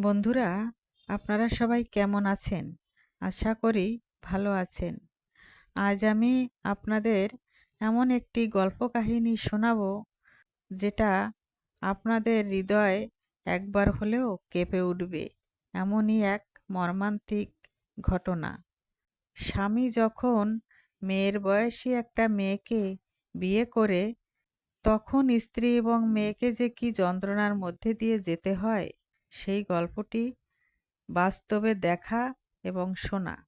বন্ধুরা, আপনারা সবাই কেমন আছেন? আশা করি ভালো আছেন। আজ আমি আপনাদের এমন একটি গল্প কাহিনী শোনাবো, যেটা আপনাদের হৃদয় একবার হলেও কেঁপে উঠবে। এমনই এক মর্মান্তিক ঘটনা। স্বামী যখন মেয়ের বয়সী একটা মেয়েকে বিয়ে করে, তখন স্ত্রী এবং মেয়েকে যে কি যন্ত্রণার মধ্যে দিয়ে যেতে হয়, সেই গল্পটি বাস্তবে দেখা এবং শোনা।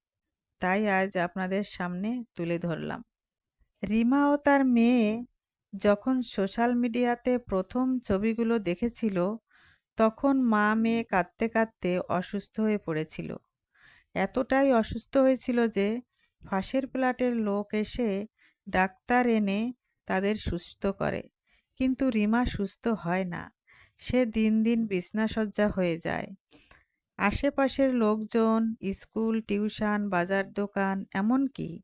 তাই আজ আপনাদের সামনে তুলে ধরলাম। রিমা ও তার মেয়ে যখন সোশ্যাল মিডিয়াতে প্রথম ছবিগুলো দেখেছিল, তখন মা মেয়ে কাঁদতে কাঁদতে অসুস্থ হয়ে পড়েছিল। এতটাই অসুস্থ হয়েছিল যে পাশের ফ্ল্যাটের লোক এসে ডাক্তার এনে তাদের সুস্থ করে। কিন্তু রিমা সুস্থ হয় না। সে দিন দিন বিছনাশয্যা হয়ে যায়। আশেপাশের লোকজন, স্কুল, টিউশন, বাজার, দোকান, এমনকি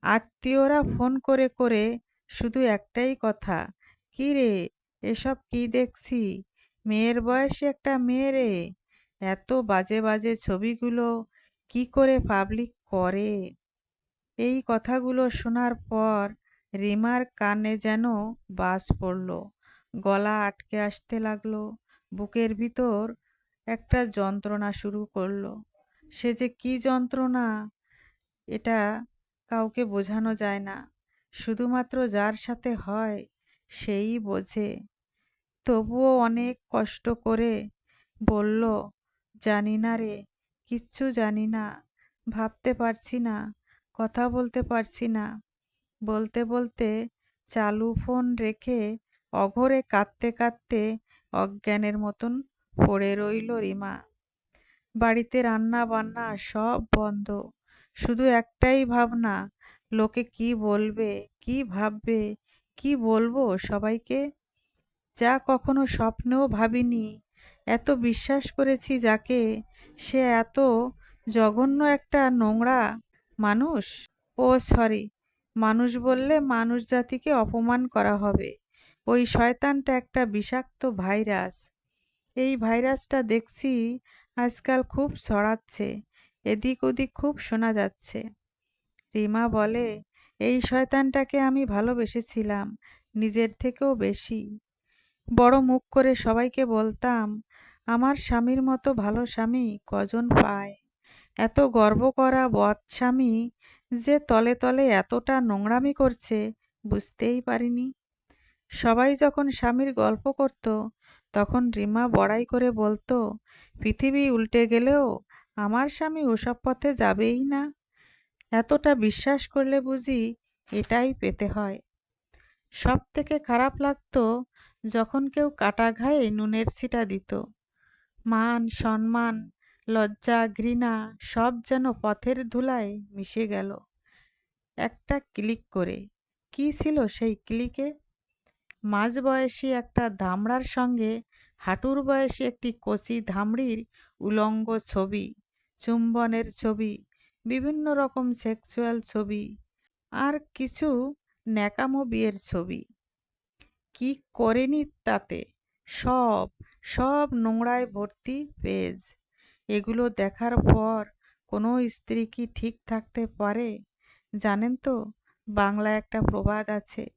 আত্মীয়রা ফোন করে করে শুধু একটাই কথা, "কী রে, এসব কী দেখছি? মেয়ের বয়সী একটা মেয়ে রে! এত বাজে বাজে ছবিগুলো কী করে পাবলিক করে?" এই কথাগুলো শোনার পর রিমার কানে যেন বাজ পড়ল। গলা আটকে আসতে লাগলো। বুকের ভিতর একটা যন্ত্রণা শুরু করলো। সে যে কি যন্ত্রণা, এটা কাউকে বোঝানো যায় না। শুধুমাত্র যার সাথে হয় সেই বোঝে। তবুও অনেক কষ্ট করে বলল, "জানি না রে, কিচ্ছু জানি না। ভাবতে পারছি না, কথা বলতে পারছি না।" বলতে বলতে চালু ফোন রেখে অঘোরে কাঁদতে কাঁদতে অজ্ঞানের মতন পড়ে রইল রিমা। বাড়িতে রান্না বান্না সব বন্ধ। শুধু একটাই ভাবনা, লোকে কি বলবে, কি ভাববে, কি বলবো সবাইকে। যা কখনো স্বপ্নেও ভাবিনি। এত বিশ্বাস করেছি যাকে, সে এত জঘন্য একটা নোংরা মানুষ। ও সরি, মানুষ বললে মানুষ জাতিকে অপমান করা হবে। ওই শয়তানটা একটা বিষাক্ত ভাইরাস। এই ভাইরাসটা দেখছি আজকাল খুব ছড়াচ্ছে, এদিক ওদিক খুব শোনা যাচ্ছে। রিমা বলে, এই শয়তানটাকে আমি ভালোবেসেছিলাম, নিজের থেকেও বেশি। বড় মুখ করে সবাইকে বলতাম, আমার স্বামীর মতো ভালো স্বামী কজন পায়। এত গর্ব করা বদ স্বামী যে তলে তলে এতটা নোংরামি করছে বুঝতেই পারিনি। সবাই যখন স্বামীর গল্প করত, তখন রিমা বড়াই করে বলতো, পৃথিবী উল্টে গেলেও আমার স্বামী ওসব পথে যাবেই না। এতটা বিশ্বাস করলে বুঝি এটাই পেতে হয়। সব থেকে খারাপ লাগতো যখন কেউ কাটা ঘায়ে নুনের ছিটা দিত। মান সম্মান, লজ্জা, ঘৃণা সব যেন পথের ধুলায় মিশে গেল একটা ক্লিক করে। কি ছিল সেই ক্লিকে? মাঝবয়সী একটা ধামড়ার সঙ্গে হাঁটুর বয়সী একটি কচি ধামড়ির উলঙ্গ ছবি, চুম্বনের ছবি, বিভিন্ন রকম সেক্সুয়াল ছবি, আর কিছু ন্যাকামো বিয়ের ছবি। কি করেনি তাতে? সব, সব নোংরায় ভর্তি পেজ। এগুলো দেখার পর কোনো স্ত্রী কি ঠিক থাকতে পারে? জানেন তো, বাংলায় একটা প্রবাদ আছে,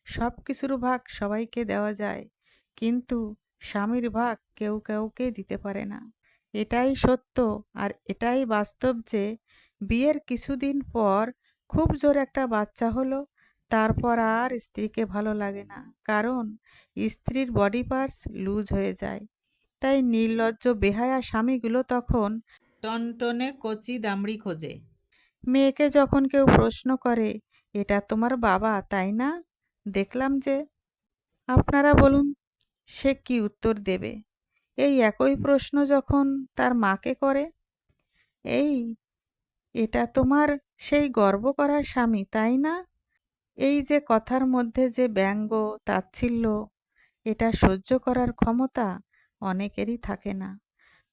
সব কিছুর ভাগ সবাইকে দেওয়া যায়, কিন্তু স্বামীর ভাগ কেউ কাউকে দিতে পারে না। এটাই সত্য, আর এটাই বাস্তব যে বিয়ের কিছুদিন পর খুব জোর একটা বাচ্চা হলো, তারপর আর স্ত্রীকে ভালো লাগে না, কারণ স্ত্রীর বডি পার্টস লুজ হয়ে যায়। তাই নির্লজ্জ বেহায়া স্বামীগুলো তখন টনটনে কচি দামড়ি খোঁজে। মেয়েকে যখন কেউ প্রশ্ন করে, "এটা তোমার বাবা তাই না? দেখলাম যে।" আপনারা বলুন, সে কি উত্তর দেবে? এই একই প্রশ্ন যখন তার মাকে করে, "এই, এটা তোমার সেই গর্ব করার স্বামী তাই না?" এই যে কথার মধ্যে যে ব্যঙ্গ, তাচ্ছিল্য, এটা সহ্য করার ক্ষমতা অনেকেরই থাকে না।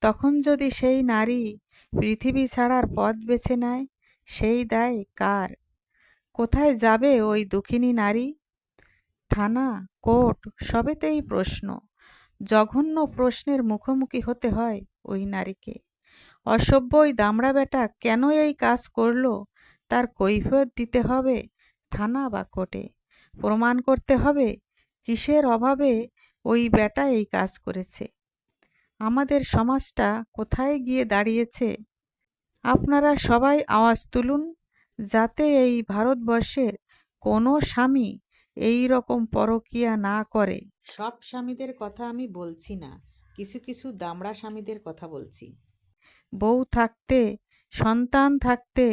তখন যদি সেই নারী পৃথিবী ছাড়ার পথ বেছে নেয়, সেই দায় কার? কোথায় যাবে ওই দুঃখিনী নারী? থানা, কোর্ট, সবেতেই প্রশ্ন। জঘন্য প্রশ্নের মুখোমুখি হতে হয় ওই নারীকে। অসভ্য ওই দামড়া বেটা কেন এই কাজ করলো তার কৈফিয়ত দিতে হবে থানা বা কোর্টে। প্রমাণ করতে হবে কিসের অভাবে ওই বেটা এই কাজ করেছে। আমাদের সমাজটা কোথায় গিয়ে দাঁড়িয়েছে। আপনারা সবাই আওয়াজ তুলুন যাতে এই ভারতবর্ষের কোনো স্বামী এই রকম পরকীয়া না করে। সব স্বামীদের কথা আমি বলছি না, কিছু কিছু দামড়া স্বামীদের কথা বলছি। বউ থাকতে, সন্তান থাকতে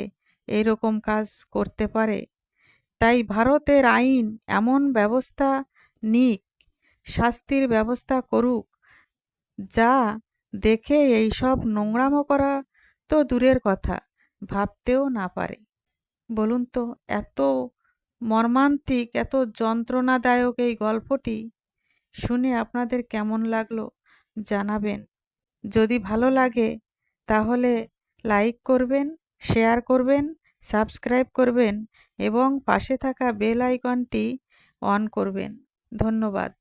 এরকম কাজ করতে পারে। তাই ভারতের আইন এমন ব্যবস্থা নিক, শাস্তির ব্যবস্থা করুক, যা দেখে এইসব নোংরামো করা তো দূরের কথা, ভাবতেও না পারে। বলুন তো, এত মর্মান্তিক, এত যন্ত্রণাদায়ক এই গল্পটি শুনে আপনাদের কেমন লাগলো জানাবেন। যদি ভালো লাগে তাহলে লাইক করবেন, শেয়ার করবেন, সাবস্ক্রাইব করবেন এবং পাশে থাকা বেল আইকনটি অন করবেন। ধন্যবাদ।